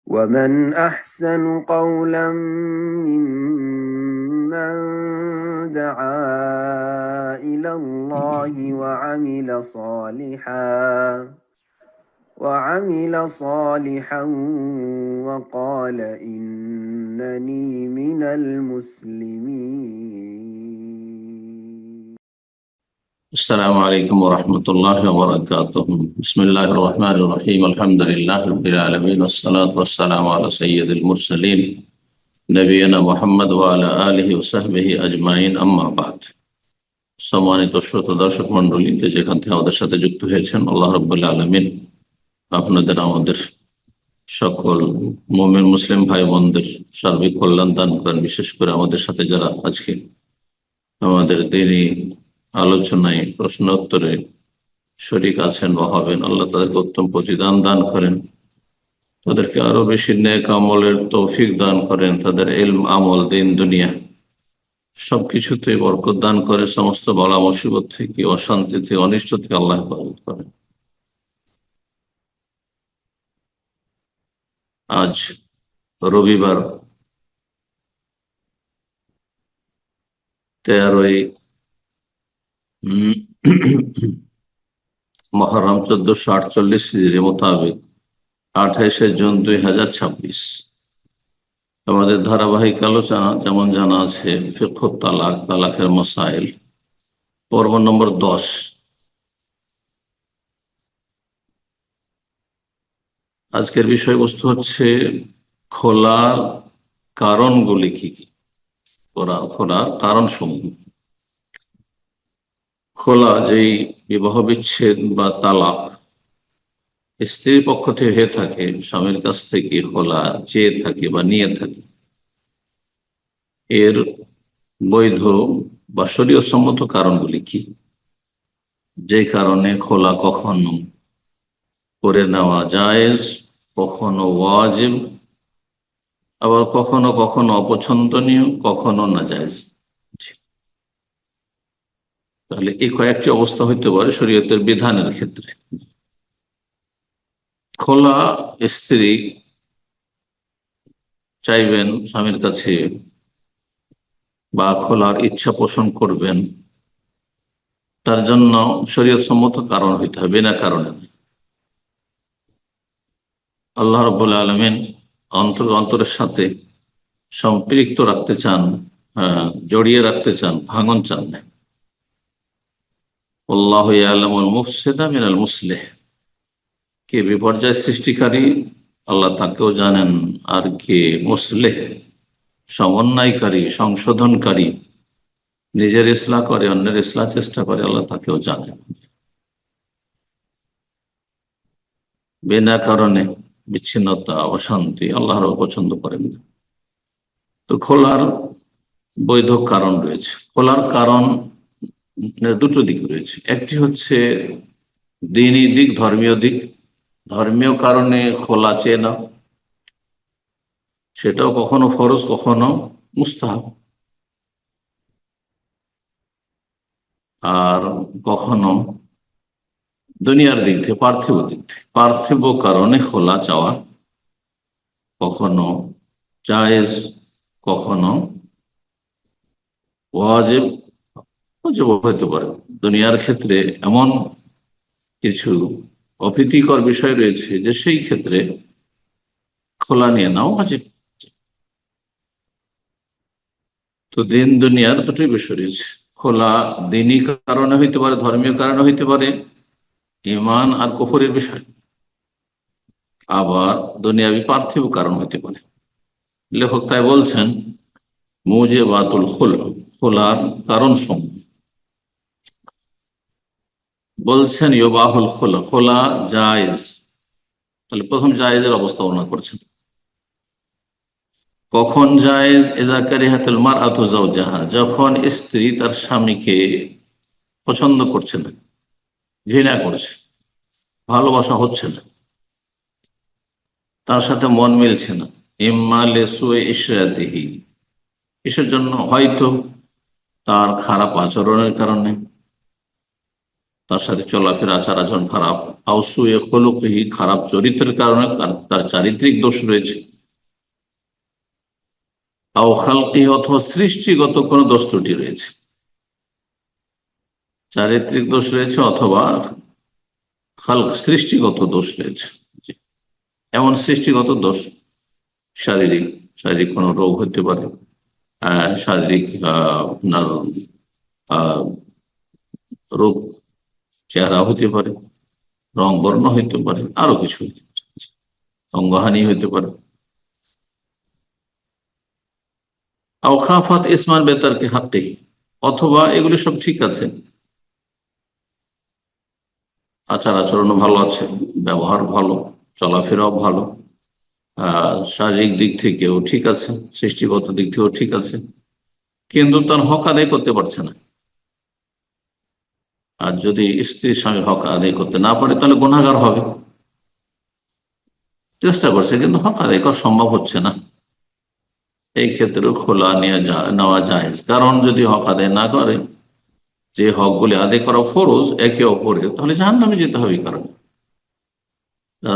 ومن أحسن قولا ممن دعا إلى الله وعمل صالحا وقال إنني من المسلمين. السلام عليكم ورحمة الله وبركاته. بسم الله الرحمن الرحيم. الحمد لله رب العالمين والصلاة والسلام على سيد المرسلين نبينا محمد وعلى آله وصحبه أجمعين أما بعد। সম্মানিত শ্রোতা দর্শক মন্ডলী, যেখান থেকে আমাদের সাথে যুক্ত হয়েছেন, আল্লাহ রাব্বুল আলামিন আপনাদের আমাদের সকল মুমিন মুসলিম ভাই বোনদের সার্বিক কল্যাণ দান করেন। বিশেষ করে আমাদের সাথে যারা আজকে আমাদের দ্বীনি আলোচনায় প্রশ্ন উত্তরে শরীক আছেন বা হবেন, আল্লাহ তাদেরকে উত্তম প্রতিদান দান করেন, তাদেরকে আরো বেশি নেক আমলের তৌফিক দান করেন, তাদের ইলম আমল দিন দুনিয়া সবকিছুতে বরকত দান করে, সমস্ত বালা মুসিবত থেকে, অশান্তি থেকে, অনিষ্ট থেকে আল্লাহ হেফাজত করেন। আজ রবিবার 13ই মহররম 1448 হিজরি মোতাবেক 28শে জুন 2026। আমাদের ধারাবাহিক আলোচনা যেমন জানা আছে, ফিকহ তালাক, তালাকের মাসাইল, পর্ব নম্বর 10। আজকের বিষয়বস্তু হচ্ছে খোলার কারণগুলি কি কি, খোলার কারণ সমূহ। খোলা যেই বিবাহ বিচ্ছেদ বা তালাক স্ত্রীর পক্ষ থেকে হয়ে থাকে, স্বামীর কাছ থেকে খোলা চেয়ে থাকে বা নিয়ে থাকে, এর বৈধ বা শরীয়ত সম্মত কারণগুলি কি? যে কারণে খোলা কখনো করে নেওয়া জায়েজ, কখনো ওয়াজিব, আবার কখনো কখনো অপছন্দনীয়, কখনো নাজায়েজ। তাহলে এই কয়েকটি অবস্থা হইতে পারে শরীয়তের বিধানের ক্ষেত্রে। খোলা স্ত্রী চাইবেন স্বামীর কাছে বা খোলার ইচ্ছা পোষণ করবেন, তার জন্য শরীয়ত সম্মত কারণ হইতে হবে, বিনা কারণে। আল্লাহ রাব্বুল আলামিন অন্তরের সাথে সম্পৃক্ত রাখতে চান, জড়িয়ে রাখতে চান, ভাঙন চান না। আল্লাহু ইয়ালামুল মুফসিদা মিনাল মুসলিহ, কে বিপর্যয় সৃষ্টিকারী আল্লাহ তাকেও জানেন, আর কে মুসলিহ সমন্বয়কারী, সংশোধনকারী, নিজের ইসলাহ করে অন্যের ইসলাহ চেষ্টা করে, আল্লাহ তাকেও জানেন। বিনা কারণে বিচ্ছিন্নতা, অশান্তি আল্লাহর পছন্দ করেন না। তো খোলার বৈধ কারণ রয়েছে। খোলার কারণ দুটো দিক রয়েছে। একটি হচ্ছে দ্বীনি দিক, ধর্মীয় দিক। ধর্মীয় কারণে খোলা চেয়ে না, সেটাও কখনো ফরজ, কখনো মুস্তাহাব, আর কখনো দুনিয়ার দিক থেকে, পার্থিব দিক থেকে। পার্থিব কারণে খোলা চাওয়া কখনো জায়েজ, কখনো ওয়াজিব হতে পারে। দুনিয়ার ক্ষেত্রে এমন কিছু অপ্রীতিকর বিষয় রয়েছে যে সেই ক্ষেত্রে খোলা নিয়ে নাও ওয়াজিব। তো দিন দুনিয়ার দুটোই বিষয় রয়েছে। খোলা দিনই কারণে হইতে পারে, ধর্মীয় কারণে হইতে পারে, ঈমান আর কুফরের বিষয়, আবার দুনিয়াবি পার্থিব কারণ হইতে পারে। লেখক তাই বলছেন মুজিবাতুল খুলা, খোলার কারণ সমূহ। বলছেন ইউবাহুল খোলা, খোলা জায়েজ। তাহলে প্রথম জায়েজের অবস্থা বর্ণনা করছেন। কখন জায়েজ? ইযা কারিহাতুল মারআতু যাওজাহা, যখন স্ত্রী তার স্বামীকে পছন্দ করছে না, ঘৃণা করছে, ভালোবাসা হচ্ছে না, তার সাথে মন মিলছে না। ইম্মা লিসুই ইশরাতিহি, কিসের জন্য? হয়তো তার খারাপ আচরণের কারণে, তার সাথে চলাফেরা আচার আচরণ খারাপ, আউসুয়ে খলুকহি খারাপ চরিত্রের কারণে তার চারিত্রিক দোষ রয়েছে, আও খালকি অথবা সৃষ্টিগত কোনো দোষ ত্রুটি রয়েছে, চারিত্রিক দোষ রয়েছে অথবা খালক সৃষ্টিগত দোষ রয়েছে। এমন সৃষ্টিগত দোষ শারীরিক শারীরিক কোনো রোগ হতে পারে, শারীরিক আপনার রোগ চেহারা হতে পারে, রং বর্ণ হইতে পারে, আরো কিছু অঙ্গহানি হইতে পারে। আওখাফাত ইসমান বেতারকে হাতে, অথবা এগুলি সব ঠিক আছে, আচার আচরণও ভালো আছে, ব্যবহার ভালো, চলাফেরাও ভালো, শারীরিক দিক থেকেও ঠিক আছে, সৃষ্টিগত দিক থেকেও ঠিক আছে, কিন্তু তার হক আদায় করতে পারছে না। আর যদি স্ত্রীর সঙ্গে হক আদায় করতে না পারে তাহলে গুনাহগার হবে। চেষ্টা করছে কিন্তু হক আদায় করা সম্ভব হচ্ছে না, এই ক্ষেত্রে খোলা নেওয়া যায়। কারণ যদি হক আদায় না করে, যে হকগুলি আদায় করা ফরজ একে অপরের, তাহলে জাহান্নামে যেতে হবে। কারণ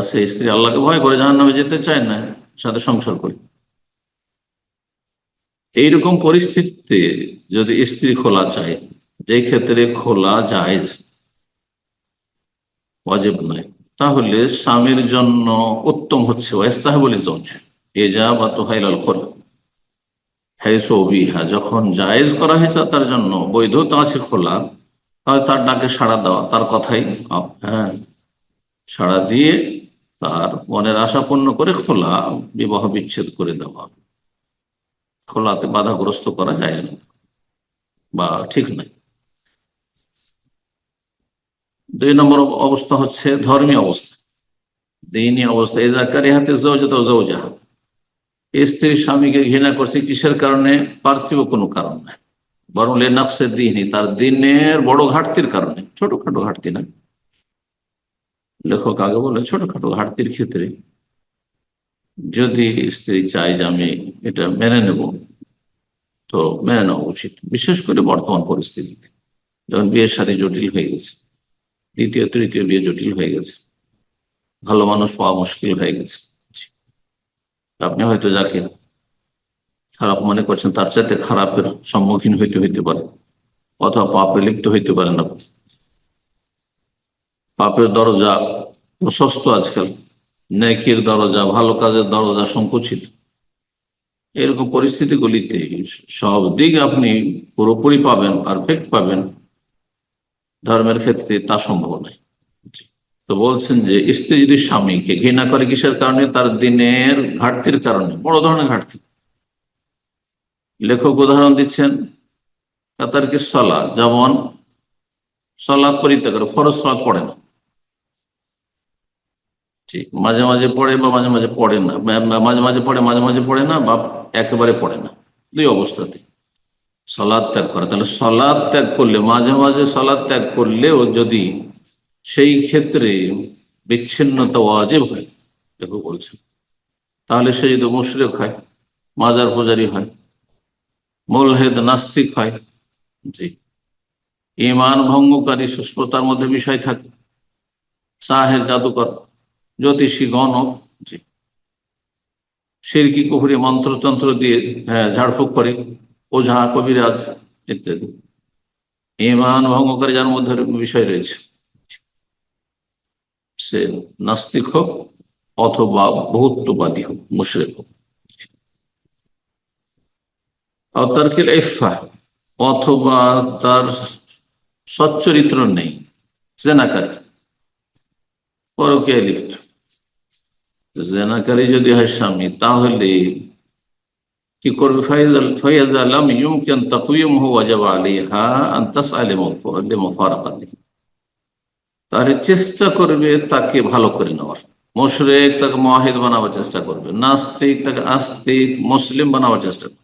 সে স্ত্রী আল্লাহকে ভয় করে জাহান্নামে যেতে চায় না, সাথে সংসার করে। এইরকম পরিস্থিতিতে যদি স্ত্রী খোলা চায়, যে ক্ষেত্রে খোলা জায়েজ, ওয়াজিব নয়, তাহলে স্বামীর জন্য উত্তম হচ্ছে ওয়াস্তাহবুল জওজ ইজাবাতু হাইলাল খোলা হাইসু বিহা, যখন জায়েজ করা হয়েছে তার জন্য, বৈধতা আছে খোলা, তাহলে তার ডাকে সাড়া দেওয়া, তার কথাই সাড়া দিয়ে তার মনের আশা পূর্ণ করে খোলা বিবাহ বিচ্ছেদ করে দেওয়া। খোলাতে বাধাগ্রস্ত করা যায় না বা ঠিক নাই। 2 নম্বর অবস্থা হচ্ছে ধর্মীয় অবস্থা, দিনী অবস্থা। এজাকারি হাতে জওজাত ও জওজাহা, স্ত্রী স্বামীকে ঘৃণা করছে কিসের কারণে? পার্থিব কোনো কারণ নাই, বরং লেনাফসে দিনই, তার দিনের বড় ঘাটতির কারণে। ছোটখাটো ঘাটতি না, লেখক আগে বলে ছোটখাটো ঘাটতির ক্ষেত্রে যদি স্ত্রী চায় যে আমি এটা মেনে নেব, তো মেনে নেওয়া উচিত। বিশেষ করে বর্তমান পরিস্থিতিতে যখন বিয়ের সাথে জটিল হয়ে গেছে, দ্বিতীয় তৃতীয় বিয়ে জটিল হয়ে গেছে, ভালো মানুষ পাওয়া মুশকিল হয়ে গেছে। আপনি হয়তো যাকে খারাপ মনে করছেন তার চাইতে খারাপের সম্মুখীন হইতে পারে, অথবা পাপে লিপ্ত হইতে পারেন। না, পাপের দরজা প্রশস্ত আজকাল, নেকির দরজা, ভালো কাজের দরজা সংকুচিত। এরকম পরিস্থিতিগুলিতে সব দিক আপনি পুরোপুরি পাবেন, পারফেক্ট পাবেন, ধর্মের ক্ষেত্রে তা সম্ভব নয়। তো বলছেন যে স্ত্রী যদি স্বামীকে ঘৃণা করে কিসের কারণে? তার দিনের ঘাটতির কারণে, বড় ধরনের ঘাটতি। লেখক উদাহরণ দিচ্ছেন তার কি সলা, যেমন সলাৎ পরিত্যাগ করে, ফরজ সলাৎ পড়ে না, ঠিক মাঝে মাঝে পড়ে বা মাঝে মাঝে পড়ে না, মাঝে মাঝে পড়ে মাঝে মাঝে পড়ে না, বা একেবারে পড়ে না। 2 অবস্থাতে সলাৎ ত্যাগ করে। তাহলে সলাৎ ত্যাগ করলে, মাঝে মাঝে সলাৎ ত্যাগ করলেও যদি সেই ক্ষেত্রে বিচ্ছিন্নতা ওয়াজিব হয়, দেখো বলছেন, তাহলে সে যদি মুশরিক হয়, মাজার পূজারী হয়, মুলহিদ নাস্তিক হয়, জি, ঈমান ভঙ্গকারী সুস্পতার মধ্যে বিষয় থাকে, সাহের জাদুকর, জ্যোতিষী গণক, জি, শিরকি কুফরি মন্ত্রতন্ত্র দিয়ে ঝাড়ফুঁক করে, ওঝা কবিরাজ ইত্যাদি, ঈমান ভঙ্গকারী যার মধ্যে বিষয় রয়েছে, সে নাস্তিক হোক অথবা বহুত্ববাদী হোক, মুশরিক হোক। তারকিল ইফফা, অথবা তার সচ্চরিত্র নেই, জেনাকারী, পরকীয়ায় লিপ্ত। জেনাকারী যদি হয় স্বামী, তাহলে কি করবে? ফাইয়াযা লাম ইউমকিন তাকওয়িমুহু ওয়াজাবা আলাইহা আন তাসআল লিমুফারাকাতিহি, তাহলে চেষ্টা করবে তাকে ভালো করে নেওয়ার। মুশরিক তাকে মুওয়াহিদ বানাবার চেষ্টা করবে, নাস্তিক তাকে আস্তিক মুসলিম বানাবার চেষ্টা করবে।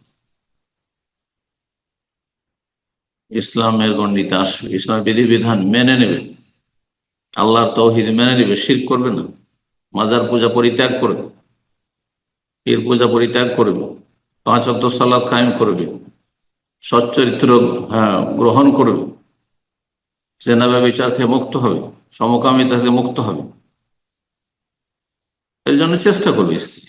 ইসলামের গণ্ডিতে আসবে, ইসলামের বিধিবিধান মেনে নেবে, আল্লাহর তাওহীদ মেনে নেবে, শিরক করবে না, মাজার পূজা পরিত্যাগ করবে, পীর পূজা পরিত্যাগ করবে, 5 ওয়াক্ত সালাত কায়েম করবে, সচ্চরিত্র গ্রহণ করবে, জেনা ব্যভিচার থেকে মুক্ত হবে, সমকামিতা থেকে মুক্ত হবে, এর জন্য চেষ্টা করবে স্ত্রী।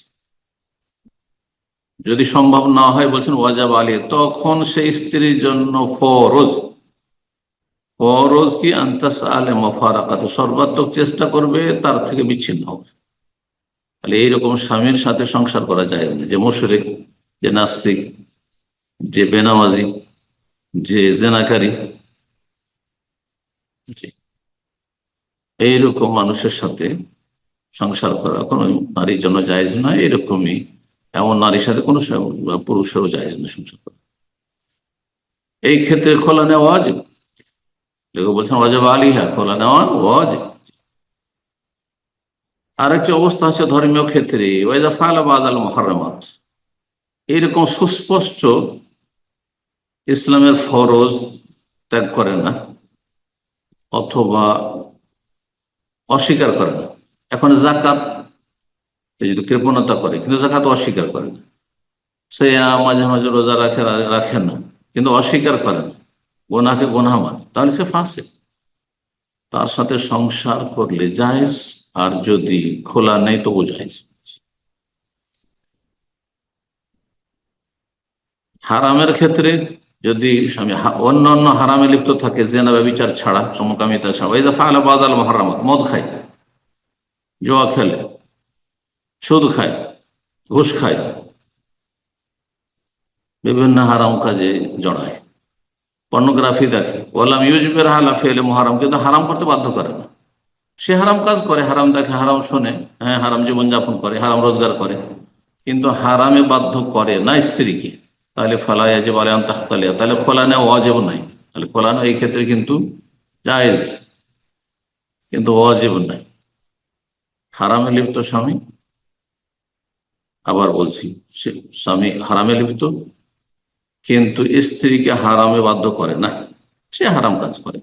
যদি সম্ভব না হয় বলছেন ওয়াজাব আলী, তখন সেই স্ত্রীর জন্য ফরজ, ফরজ কি আন্তাস আলে মফারাকাত, সর্বাত্মক চেষ্টা করবে তার থেকে বিচ্ছিন্ন হবে। তাহলে এইরকম স্বামীর সাথে সংসার করা যায় না, যে মুশরিক, যে নাস্তিক, যে বেনামাজি, যে জেনাকারী, এইরকম মানুষের সাথে সংসার করা কোনো নারীর জন্য জায়েজ নয়। এরকমই এমন নারীর সাথে কোনো পুরুষেরও জায়েজ না সংসার করা। এই ক্ষেত্রে খোলা নেওয়া ওয়াজিব, লেখক বলছেন ওয়াজিব আলিহা, খোলা নেওয়া ওয়াজিব। আরেকটি অবস্থা আছে ধর্মীয় ক্ষেত্রে, ওয়াইদা ফাআলা বাদাল মুহাররামাত, এইরকম সুস্পষ্ট ইসলামের ফরজ ত্যাগ করে না অথবা অস্বীকার করে না। এখন যাকাত যদি কৃপণতা করে কিন্তু যাকাত অস্বীকার করে না, সে মাঝে মাঝে রোজা রাখে না কিন্তু অস্বীকার করে না, গোনাকে গোনা মানে, তাহলে সে ফাসিক। তার সাথে সংসার করলে জায়েজ, আর যদি খোলা নেই তবু জায়েজ। হারামের ক্ষেত্রে যদি স্বামী অন্য অন্য হারামে লিপ্ত থাকে, জেনা ব্যভিচার ছাড়া, সমকামিতা ছাড়া, ওই দফা আলা বাদাল মুহাররামাত, মদ খায়, জুয়া খেলে, সুদ খায়, ঘুষ খায়, বিভিন্ন হারাম কাজে জড়ায়, পর্নোগ্রাফি দেখে, ওয়ালাম ইউজবির হালা ফেলে মুহারাম, কিন্তু হারাম করতে বাধ্য করে না। সে হারাম কাজ করে, হারাম দেখে, হারাম শোনে, হ্যাঁ হারাম জীবনযাপন করে, হারাম রোজগার করে, কিন্তু হারামে বাধ্য করে না স্ত্রীকে, তাহলে ফালা ইয়াজিব আলাইহা আন তাখতালিয়া, তাহলে খোলা নেওয়া ওয়াজিব নাই। তাহলে খোলা নেওয়া এই ক্ষেত্রে কিন্তু জায়েজ, কিন্তু ওয়াজিব নাই। হারামে লিপ্ত স্বামী, আবার বলছি, স্বামী হারামে লিপ্ত কিন্তু স্ত্রীকে হারামে বাধ্য করে না, সে হারাম কাজ করে,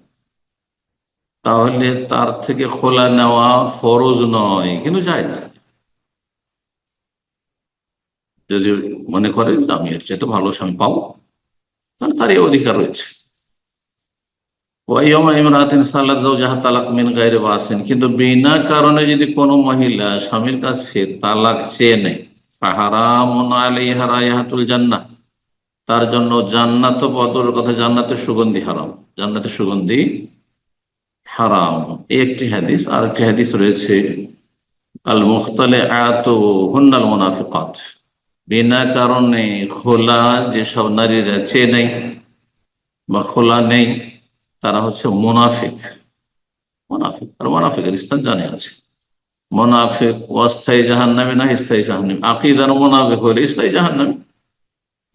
তাহলে তার থেকে খোলা নেওয়া ফরজ নয় কিন্তু জায়েজ। যদি মনে করে আমি এর চেয়ে ভালো স্বামী পাবো, তাহলে তার এই অধিকার রয়েছে। কিন্তু বিনা কারণে যদি কোনো মহিলা স্বামীর কাছে তালাক চেয়ে নেয়, জান্নাহ, তার জন্য জান্নাত বদরের কথা, জান্নাতের সুগন্ধি হারাম, জান্নাতের সুগন্ধি হারাম। একটি হাদিস, আর একটি হাদিস রয়েছে আল মুখতালিআতু হুন্নাল মুনাফিকাত, বিনা কারণে খোলা যেসব নারীরা চেয়ে নেই বা খোলা নেই তারা হচ্ছে মুনাফিক। মুনাফিক আর মুনাফিকের স্থান জানে আছে, মুনাফিক অস্থায়ী জাহান্নামী না স্থায়ী জাহান্নামী, আকীদার মুনাফিক হলে স্থায়ী জাহান্নামী,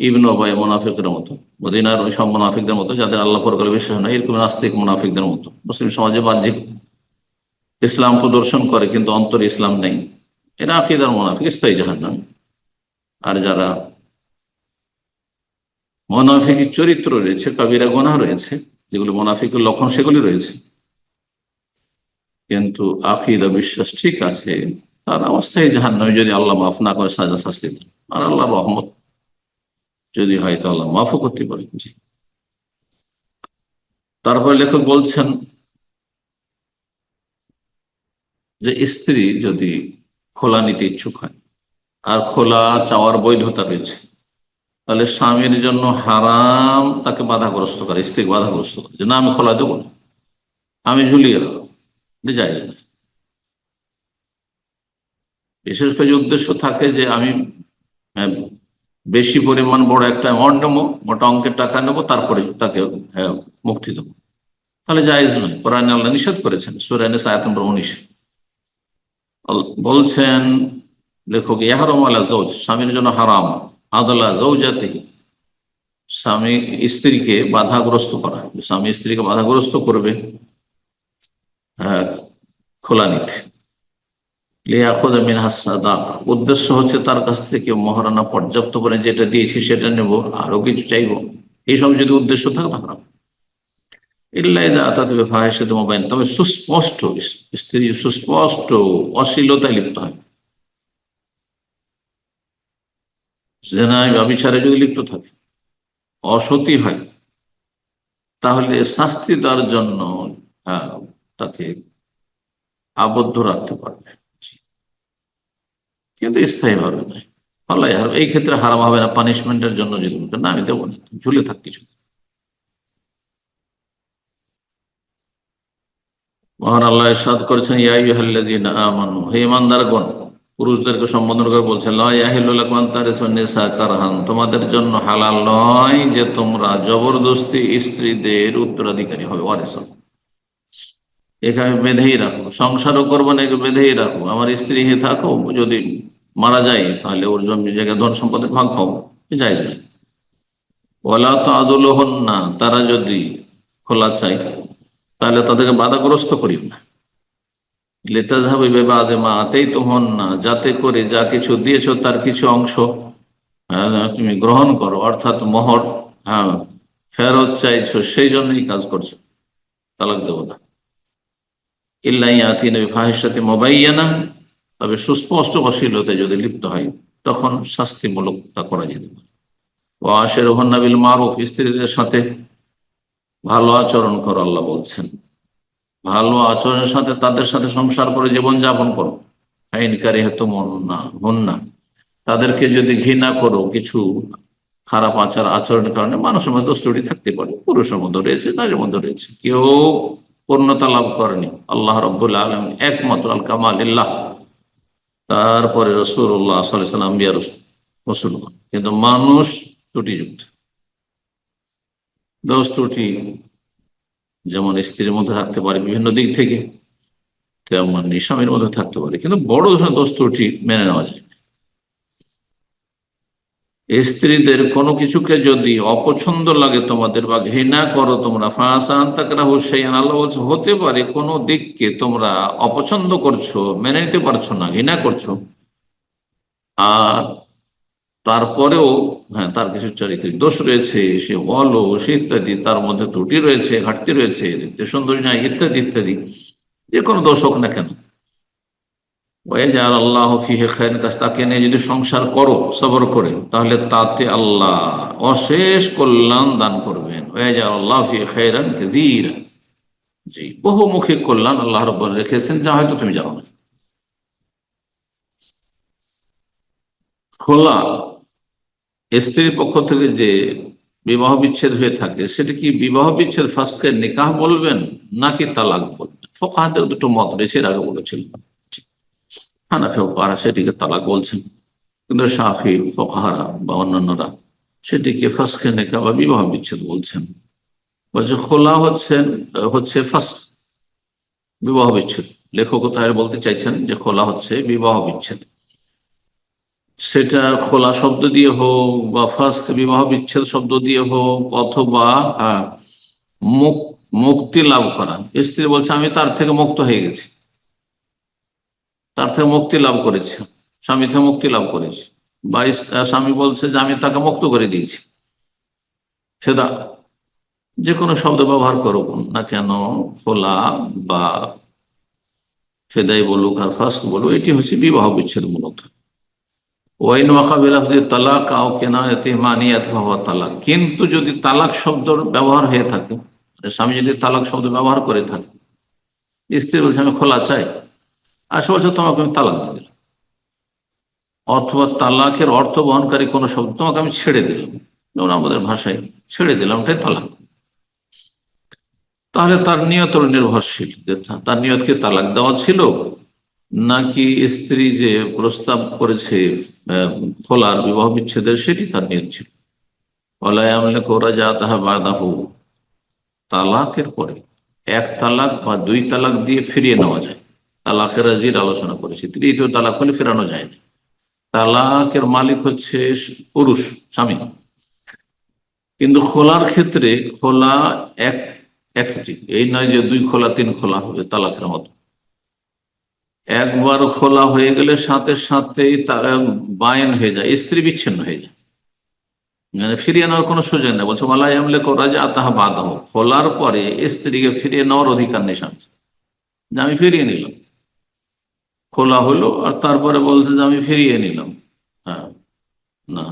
ইবনে উবাই মুনাফিকের মতো, মদিনার ওই সব মুনাফিকদের মতো যাদের আল্লাহ পরকালে বিশ্বাস নাই, এরকম নাস্তিক মুনাফিকদের মতো মুসলিম সমাজে বাহ্যিক ইসলাম প্রদর্শন করে কিন্তু অন্তরে ইসলাম নেই, এরা আকীদার মুনাফিক, স্থায়ী জাহান্নামী। আর যারা মুনাফিকের চরিত্র রয়েছে, কবিরা গুনাহ রয়েছে, যেগুলো মুনাফিকের লক্ষণ সেগুলি রয়েছে, কিন্তু আকীদা বিশ্বাস ঠিক আছে, তার অবস্থায় জাহান্নামে, যদি আল্লাহ মাফ না করে সাজা শাস্তি দেন, আর আল্লাহ রহমত যদি হয় তো আল্লাহ মাফও করতে পারেন। তারপরে লেখক বলছেন যে স্ত্রী যদি খোলা নিতে ইচ্ছুক হয় আর খোলা চাওয়ার বৈধতা রয়েছে, তাহলে স্বামীর জন্য হারাম তাকে বাধাগ্রস্ত করে, স্ত্রীকে বাধাগ্রস্ত করে, যে না আমি খোলা দেবো না, আমি ঝুলিয়ে রাখবো, জায়েজ না। বিশেষ করে উদ্দেশ্য থাকে যে আমি বেশি পরিমাণ বড় একটা অ্যামাউন্ট নেবো, মোটা অঙ্কের টাকা নেবো, তারপরে তাকে মুক্তি দেবো, তাহলে জায়েজ নয়। কোরআনে আল্লাহ নিষেধ করেছেন, সূরা নিসা আয়াত নম্বর 19 বলছেন লেখক, ইয়াহরাম আলা যাওজ, স্বামীর জন্য হারাম, আদলা যাওজাতিহি, স্বামী স্ত্রীকে বাধাগ্রস্ত করা, স্বামী স্ত্রীকে বাধাগ্রস্ত করবে খোলা নিতে, উদ্দেশ্য হচ্ছে তার কাছ থেকে মহারানা পর্যাপ্ত করে যেটা দিয়েছি সেটা নেব, আরো কিছু চাইবো, এইসব যদি উদ্দেশ্য থাকে হারাম। তবে সুস্পষ্ট, স্ত্রী সুস্পষ্ট অশ্লীলতায় লিপ্ত হয়, জেনায় ব্যভিচারে যদি লিপ্ত থাকে, অসতী হয়, তাহলে শাস্তি দেওয়ার জন্য তাকে আবদ্ধ রাখতে পারবে, কিন্তু স্থায়ী ভাবে নয়। আল্লাহ এই ক্ষেত্রে হারাম হবে না পানিশমেন্টের জন্য, যদি না আমি দেবো না, ঝুলে থাক কিছু। মহান আল্লাহ ইরশাদ করেছেন, ইয়া আইয়ুহাল্লাযীনা আমানু, হে ঈমানদারগণ, পুরুষদেরকে সম্বোধন করে বলছেন, লা ইয়াহিল্লু লাকুম আন তারিসুন নিসা কারহান, তোমাদের জন্য হালাল নয় যে তোমরা জবরদস্তি স্ত্রীদের উত্তরাধিকারী হবে, ওয়ারিস। এখানে বেঁধেই রাখো, সংসারও করবো না, একে বেঁধেই রাখো, আমার স্ত্রী হয়ে থাকো, যদি মারা যায় তাহলে ওর জন্য জায়গায় ধন সম্পদের ভাগ পাবো, জায়েজ নাই। ওয়ালা তাদুলুহুন্না, তারা যদি খোলা চায় তাহলে তাদেরকে বাধাগ্রস্ত করিও না। লিতাযহাবু বিবাদি মা আতাইতুহুন্না, যাতে করে যা কিছু দিয়েছো তার কিছু অংশ তুমি গ্রহণ করো, অর্থাৎ মোহর, হ্যাঁ, ফেরত চাইছো, সেই জন্যই কাজ করছো, তালাক দেবো না। ইল্লা ইয়াতিনা বিফাহিশাতি মুবায়্যানা, তবে সুস্পষ্ট অশ্লীলতায় যদি লিপ্ত হয় তখন শাস্তিমূলক তা করা যেতে পারে। ওয়া আশিরুহুন্না বিল মারুফ, স্ত্রীদের সাথে ভালো আচরণ করো, আল্লাহ বলছেন ভালো আচরণের সাথে তাদের সাথে সংসার করে জীবন যাপন করো। আইন কারিহাতুমুন্না হুন্না, তাদেরকে যদি ঘৃণা করো কিছু খারাপ আচরণের কারণে, মানুষের মধ্যে দোষ ত্রুটি থাকতে পারে, পুরুষের মধ্যে রয়েছে, নারীর মধ্যে রয়েছে, কেউ পূর্ণতা লাভ করেনি, আল্লাহ রাব্বুল আলামিন একমাত্র, আল কামালিল্লাহ, তারপরে রাসূলুল্লাহ সাল্লাল্লাহু আলাইহি ওয়াসাল্লাম আম্বিয়া রাসূল, কিন্তু মানুষ ত্রুটিযুক্ত। দোষ ত্রুটি যেমন স্ত্রীর মধ্যে থাকতে পারে বিভিন্ন দিক থেকে, তেমন স্বামীর মধ্যে থাকতে পারে, কিন্তু বড় ধরনের দোষ ত্রুটি মেনে নেওয়া যায়। স্ত্রীদের কোনো কিছুকে যদি অপছন্দ লাগে তোমাদের বা ঘৃণা করো তোমরা, ফাসান তাকরাহু শাইআন, আল্লাহ বলছে হতে পারে কোনো দিককে তোমরা অপছন্দ করছো, মেনে নিতে পারছো না, ঘৃণা করছো, আর তারপরেও হ্যাঁ তার কিছু চারিত্রিক দোষ রয়েছে, সে অলস ইত্যাদি, তার মধ্যে ত্রুটি রয়েছে, ঘাটতি রয়েছে, দেখতে সুন্দরী নাই ইত্যাদি ইত্যাদি, যে কোনো দোষ হোক না কেন, ওয়াজআল আল্লাহু ফীহি খায়রান কাসীরা, তাকে নিয়ে যদি সংসার করো সবর করে, তাহলে তাতে আল্লাহ অশেষ কল্যাণ দান করবেন। ওয়াজআল আল্লাহু ফীহি খায়রান কাসীরা, জি, বহুমুখী কল্যাণ আল্লাহ রাব্বুল রেখেছেন, যা হয়তো তুমি জানো না। খোলা, স্ত্রীর পক্ষ থেকে যে বিবাহ বিচ্ছেদ হয়ে থাকে, সেটা কি বিবাহ বিচ্ছেদ ফাসকে নিকাহ বলবেন নাকি তালাক বলবেন? ফুকাহাদের দুটো মত রয়েছে, এর আগে বলেছিলাম। হানাফি ফুকাহারা সেটিকে তালাক বলছেন, কিন্তু শাফি ফুকাহারা বা অন্যান্যরা সেটিকে ফাসকে নিকাহ বা বিবাহ বিচ্ছেদ বলছেন। বলছে খোলা হচ্ছে ফাসক, বিবাহ বিচ্ছেদ। লেখক তাহলে বলতে চাইছেন যে খোলা হচ্ছে বিবাহ বিচ্ছেদ, সেটা খোলা শব্দ দিয়ে হোক বা ফাস্ক বিবাহ বিচ্ছেদ শব্দ দিয়ে হোক, অথবা মুক্তি লাভ করা। স্ত্রী বলছে আমি তার থেকে মুক্ত হয়ে গেছি, তার থেকে মুক্তি লাভ করেছি, স্বামী থেকে মুক্তি লাভ করেছি, বা স্বামী বলছে যে আমি তাকে মুক্ত করে দিয়েছি, সেটা যে কোনো শব্দ ব্যবহার করুক না কেন, খোলা বা ফেদাই বলুক আর ফাস্ক বলুক, এটি হচ্ছে বিবাহ বিচ্ছেদ মূলত। কিন্তু যদি তালাক শব্দ ব্যবহার হয়ে থাকে, স্বামী যদি তালাক শব্দ ব্যবহার করে থাকে, স্ত্রী বলছে আমি খোলা চাই, আসে বলছে তোমাকে আমি তালাক দিয়ে দিলাম, অথবা তালাকের অর্থ বহনকারী কোন শব্দ, তোমাকে আমি ছেড়ে দিলাম, যেমন আমাদের ভাষায় ছেড়ে দিলাম, এটাই তালাক। তাহলে তার নিয়তের নির্ভরশীল, তার নিয়তকে তালাক দেওয়া ছিল, নাকি স্ত্রী যে প্রস্তাব করেছে খোলার বিবাহ বিচ্ছেদের, সেটি তার নিয়ত ছিল। তালাকের পরে এক তালাক বা দুই তালাক দিয়ে ফিরিয়ে নেওয়া যায়, তালাকের রাজির আলোচনা করেছি। তৃতীয় তালাক হলে ফেরানো যায় না। তালাকের মালিক হচ্ছে পুরুষ, স্বামী, কিন্তু খোলার ক্ষেত্রে খোলা এক একটি, এই নয় যে দুই খোলা তিন খোলা হবে তালাকের মতো। একবার খোলা হয়ে গেলে সাথে সাথেই বায়েন হয়ে যায়, স্ত্রী বিচ্ছিন্ন হয়ে যায়, মানে ফিরিয়ে নেওয়ার কোনো সুযোগ নেই। বলছে মালাই আমলে রাজা তাহা বাধা হোক, খোলার পরে স্ত্রীকে ফিরিয়ে নেওয়ার অধিকার নেই স্বামী, যে আমি ফিরিয়ে নিলাম। খোলা হলো আর তারপরে বলছে যে আমি ফিরিয়ে নিলাম, হ্যাঁ, না,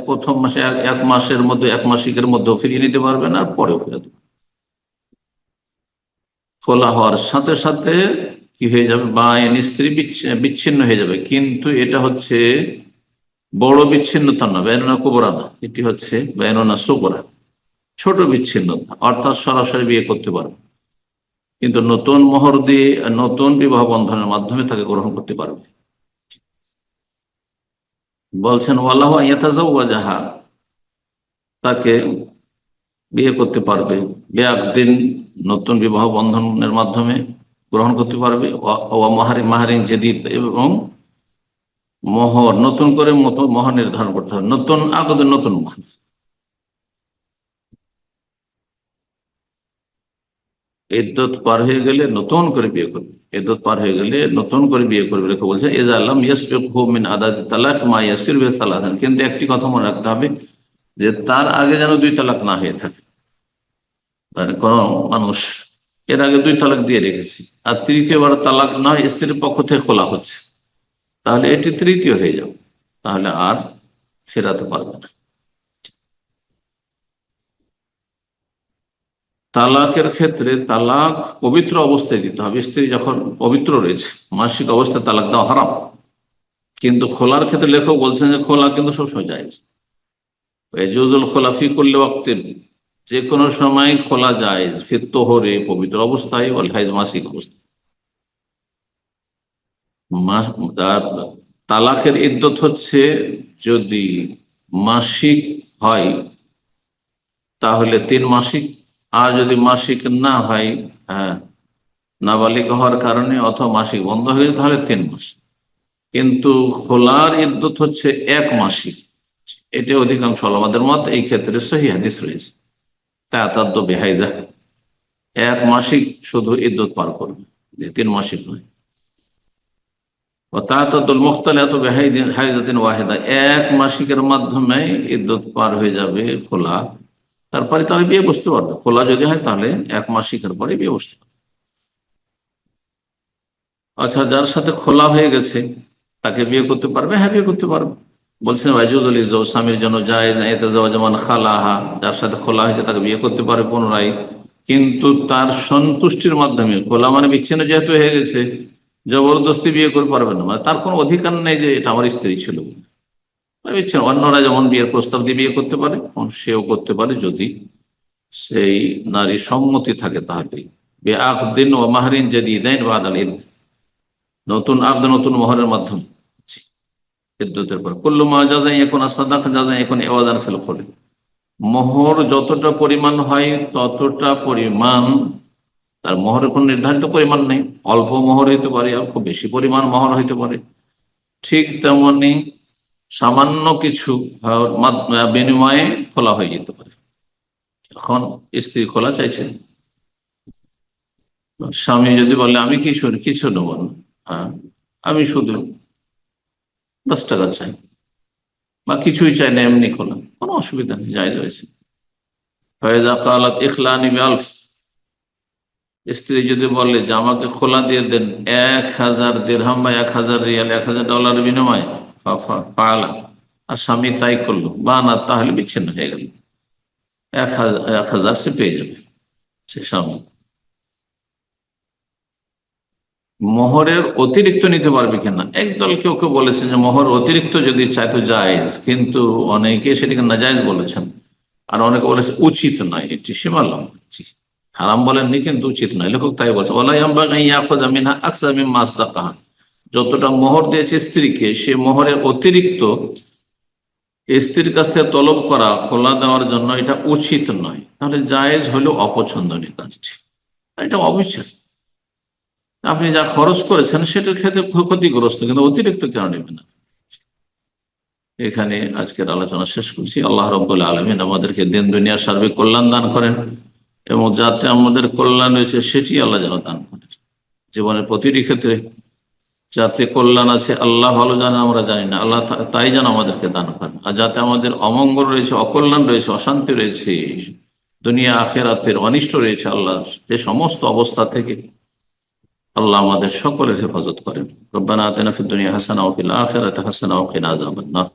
প্রথম মাসে এক মাসের মধ্যে, এক মাসিকের মধ্যেও ফিরিয়ে নিতে পারবে না, আর পরেও ফিরে দেবে। খোলা হওয়ার সাথে সাথে কি হয়ে যাবে, বাইন স্ত্রী বিচ্ছিন্ন হয়ে যাবে। কিন্তু এটা হচ্ছে বড় বিচ্ছিন্নতা না, বাইনুনা কুবরা না, এটি হচ্ছে বাইনুনা সুগরা, ছোট বিচ্ছিন্নতা। অর্থাৎ সরাসরি বিয়ে করতে পারবে, কিন্তু নতুন মোহর দিয়ে নতুন বিবাহ বন্ধনের মাধ্যমে তাকে গ্রহণ করতে পারবে। বলছেন ওয়াল্লাহু ইয়াতাজাওয়াজাহা, তাকে বিয়ে করতে পারবে, বিআকদিন, নতুন বিবাহ বন্ধনের মাধ্যমে গ্রহণ করতে পারবে, ওয়া মাহরিন জাদীদ, এবং মোহর নতুন করে মোহর নির্ধারণ করতে হবে, নতুন আকদের নতুন মোহর। ইদ্যত পার হয়ে গেলে নতুন করে বিয়ে করবে, ইদ্যত পার হয়ে গেলে নতুন করে বিয়ে করবে। রেখে বলছে ইযা লাম ইয়াসবিকহু মিন আদাদি তালাক মা ইয়াসির বিহি সালাসান, কিন্তু একটি কথা মনে রাখতে হবে যে তার আগে যেন 2 তালাক না হয়ে থাকে। মানে কোন মানুষ এর আগে 2 তালাক দিয়ে রেখেছে, আর তৃতীয়বার তালাক না হয় স্ত্রীর পক্ষ থেকে খোলা হচ্ছে, তাহলে এটি তৃতীয় হয়ে যাবে, তাহলে আর ফেরাতে পারবে না। তালাকের ক্ষেত্রে তালাক পবিত্র অবস্থায় দিতে হবে। স্ত্রী যখন পবিত্র রয়েছে, মাসিক অবস্থায় তালাক দেওয়া হারাম। কিন্তু খোলার ক্ষেত্রে লেখক বলছেন যে খোলা কিন্তু সবসময় জায়েজ। ইয়াজুজুল খোলা ফি কুল্লি ওয়াক্তিন, যে কোনো সময় খোলা জায়েজ, ফি তোহরে, পবিত্র অবস্থায়, ওয়াল হাইজ, মাসিক অবস্থায়। তালাকের ইদ্যত হচ্ছে, যদি মাসিক হয় তাহলে 3 মাসিক, আর যদি মাসিক না হয়, হ্যাঁ, নাবালিক হওয়ার কারণে অথবা মাসিক বন্ধ হয়ে যায়, তাহলে 3 মাস। কিন্তু খোলার ইদ্যত হচ্ছে 1 মাসিক। এটা অধিকাংশ ওলামাদের মত। এই ক্ষেত্রে সহিহ হাদিস রয়েছে, তাতাদ্দু বিহাইজা, 1 মাসিক শুধু ইদ্যত পার করবে, 3 মাসিক নয়। তাতাদ্দুল মুখতালিআতু বিহাইজাতিন ওয়াহিদা, 1 মাসিকের মাধ্যমে ইদ্যত পার হয়ে যাবে খোলা, তারপরে তাহলে বিয়ে বসতে পারবে। খোলা যদি হয় তাহলে 1 মাসিকের পরে বিয়ে বসতে পারবে। আচ্ছা, যার সাথে খোলা হয়ে গেছে তাকে বিয়ে করতে পারবে? হ্যাঁ, বিয়ে করতে পারবে। বলছেন ওয়াজুজুল ইজ্জাওজ, স্বামীর জন্য জায়েজ ইতাজাওয়াজ মান খালাহা, যার সাথে খোলা হয়েছে তাকে বিয়ে করতে পারে পুনরায়, কিন্তু তার সন্তুষ্টির মাধ্যমে। খোলা মানে বিচ্ছিন্ন যেহেতু হয়ে গেছে, জবরদস্তি বিয়ে করে পারবে না, মানে তার কোনো অধিকার নেই যে এটা আমার স্ত্রী ছিল। বিচ্ছিন্ন, অন্যরা যেমন বিয়ের প্রস্তাব দিয়ে বিয়ে করতে পারে, সেও করতে পারে যদি সেই নারী সম্মতি থাকে। তাহলে বিআকদিন ওয়া মাহরিন জাদীদাইন বাদাল ইদ, নতুন আকদ, নতুন মোহরের মাধ্যমে ইদ্যতের পর। কুল্লু মা জাযাই ইয়াকুন সাদাকা জাযাই ইয়াকুন ইওয়াদান ফিল খুলি, মোহর যতটা পরিমাণ হয় ততটা পরিমাণ, তার মোহরের কোন নির্ধারিত পরিমাণ নেই। অল্প মোহর হইতে পারে, আর খুব বেশি পরিমাণ মোহর হইতে পারে। ঠিক তেমনি সামান্য কিছু বিনিময়ে খোলা হয়ে যেতে পারে। এখন স্ত্রী খোলা চাইছে, স্বামী যদি বলে আমি কিছু নেব না, হ্যাঁ, আমি শুধু 10 টাকা চাই, বা কিছুই চাই না, এমনি খোলা, কোনো অসুবিধা নেই, জায়েজ রয়েছে। ফায়দা কালাত ইখলানি বিআলফ, স্ত্রী যদি বলে যে আমাকে খোলা দিয়ে দেন 1000 দিরহাম বা 1000 রিয়াল, $1000 বিনিময়ে, ফাআলা, আর স্বামী তাই করলো, বা না, তাহলে বিচ্ছিন্ন হয়ে গেল। 1000 সে পেয়ে যাবে সে স্বামী। মোহরের অতিরিক্ত নিতে পারবে কিনা, একদল কেউ কেউ বলেছে যে মোহর অতিরিক্ত যদি চাই তো জায়েজ, কিন্তু অনেকে সেটাকে নাজায়েজ বলেছেন, আর অনেকে বলেছে উচিত নয়, এটি সীমা লঙ্ঘন। হারাম বলেননি, কিন্তু উচিত নয়, লেখক তাই বলছে। ওয়ালা ইয়ানবাগি আন ইয়াখুযা মিনহা আকসার মিম্মা আসদাকাহা, যতটা মোহর দিয়েছে স্ত্রীকে, সে মোহরের অতিরিক্ত স্ত্রীর কাছ থেকে তলব করা খোলা দেওয়ার জন্য এটা উচিত নয়। তাহলে জায়েজ হলো অপছন্দনীয় কাজটি, এটা অবিচার। আপনি যা খরচ করেছেন সেটার ক্ষেত্রে ক্ষতিগ্রস্ত, কিন্তু অতিরিক্ত কেন নেবেন না। এখানে আজকের আলোচনা শেষ করছি। আল্লাহ রাব্বুল আলামিন আমাদেরকে দিন দুনিয়ার সার্বিক কল্যাণ দান করেন, এবং যাতে আমাদের কল্যাণ রয়েছে সেটি আল্লাহ যেন দান করেন। জীবনের প্রতিটি ক্ষেত্রে যাতে কল্যাণ আছে আল্লাহ ভালো জানেন, আমরা জানি না, আল্লাহ তাই যেন আমাদেরকে দান করেন। আর যাতে আমাদের অমঙ্গল রয়েছে, অকল্যাণ রয়েছে, অশান্তি রয়েছে, দুনিয়া আখিরাতের অনিষ্ট রয়েছে, আল্লাহ সে সমস্ত অবস্থা থেকে আল্লাহ আমাদের সকলের হেফাজত করেন। রব্বানা আতিনা ফিদ দুনিয়া হাসানা ওয়া ফিল আখিরাতি হাসানা ওয়া কিনা আযাবান নার।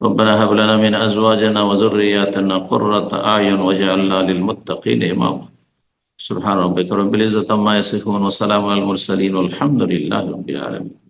রব্বানা হাব লানা মিন আজওয়াজিনা ওয়া যুররিয়াতিনা কুররাতা আয়ুন ওয়াজআলনা লিল মুত্তাকিনা ইমামা। সুবহান রাব্বিকা রাব্বিল ইজ্জাতি আম্মা ইয়াসিফুন ওয়া সালামুন আলাল মুরসালিন ওয়ালহামদুলিল্লাহি রাব্বিল আলামিন।